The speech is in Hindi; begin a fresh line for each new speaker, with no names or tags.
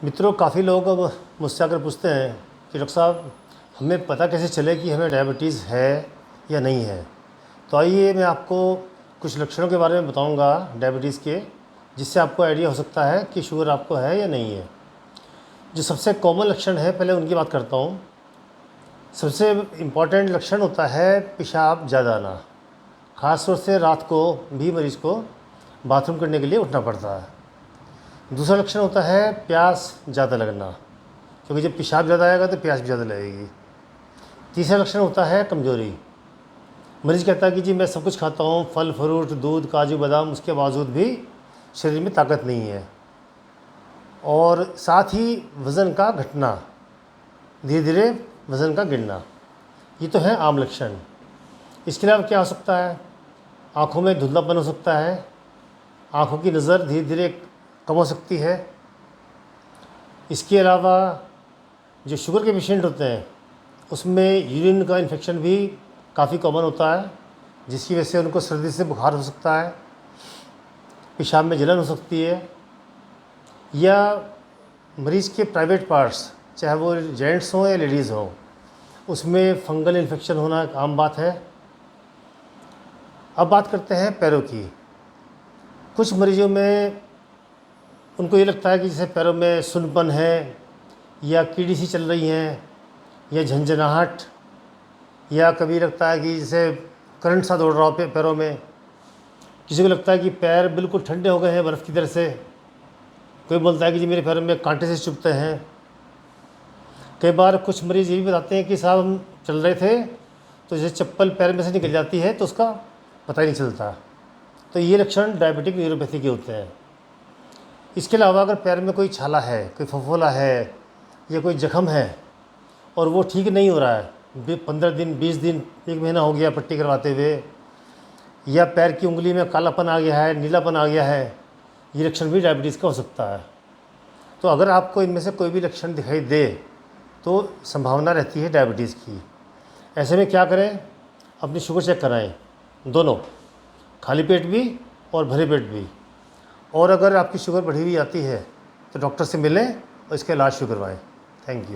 मित्रों, काफ़ी लोग अब मुझसे आकर पूछते हैं कि डॉक्टर साहब, हमें पता कैसे चले कि हमें डायबिटीज़ है या नहीं है। तो आइए मैं आपको कुछ लक्षणों के बारे में बताऊंगा डायबिटीज़ के, जिससे आपको आइडिया हो सकता है कि शुगर आपको है या नहीं है। जो सबसे कॉमन लक्षण है, पहले उनकी बात करता हूँ। सबसे इम्पॉर्टेंट लक्षण होता है पेशाब ज़्यादा आना। ख़ास तौर से रात को भी मरीज़ को बाथरूम करने के लिए उठना पड़ता है। दूसरा लक्षण होता है प्यास ज़्यादा लगना, क्योंकि जब पेशाब ज़्यादा आएगा तो प्यास भी ज़्यादा लगेगी। तीसरा लक्षण होता है कमज़ोरी। मरीज़ कहता है कि जी मैं सब कुछ खाता हूँ, फल फ्रूट, दूध, काजू बादाम, उसके बावजूद भी शरीर में ताकत नहीं है। और साथ ही वज़न का घटना, धीरे धीरे वज़न का गिरना, ये तो है आम लक्षण। इसके अलावा क्या हो सकता है? आँखों में धुंधलापन हो सकता है, आँखों की नज़र धीरे धीरे कम हो सकती है। इसके अलावा जो शुगर के पेशेंट होते हैं उसमें यूरिन का इन्फेक्शन भी काफ़ी कॉमन होता है, जिसकी वजह से उनको सर्दी से बुखार हो सकता है, पेशाब में जलन हो सकती है, या मरीज़ के प्राइवेट पार्ट्स, चाहे वो जेंट्स हों या लेडीज़ हों, उसमें फंगल इन्फेक्शन होना एक आम बात है। अब बात करते हैं पैरों की। कुछ मरीज़ों में उनको ये लगता है कि जैसे पैरों में सुन्नपन है, या कीड़ी सी चल रही हैं, या झंझनाहट, या कभी लगता है कि जैसे करंट सा दौड़ रहा हो पैरों में। किसी को लगता है कि पैर बिल्कुल ठंडे हो गए हैं बर्फ़ की तरह से। कोई बोलता है कि जी मेरे पैरों में कांटे से चुभते हैं। कई बार कुछ मरीज़ ये भी बताते हैं कि साहब हम चल रहे थे तो जैसे चप्पल पैर में से निकल जाती है तो उसका पता ही नहीं चलता। तो ये लक्षण डायबिटिक न्यूरोपैथी के होते हैं। इसके अलावा अगर पैर में कोई छाला है, कोई फफोला है, या कोई जख्म है और वो ठीक नहीं हो रहा है, 15 दिन, 20 दिन, 1 महीना हो गया पट्टी करवाते हुए, या पैर की उंगली में कालापन आ गया है, नीलापन आ गया है, ये लक्षण भी डायबिटीज़ का हो सकता है। तो अगर आपको इनमें से कोई भी लक्षण दिखाई दे तो संभावना रहती है डायबिटीज़ की। ऐसे में क्या करें? अपनी शुगर चेक कराएं, दोनों, खाली पेट भी और भरे पेट भी। और अगर आपकी शुगर बढ़ी हुई आती है तो डॉक्टर से मिलें और इसका इलाज शुरू करवाएं। Thank you.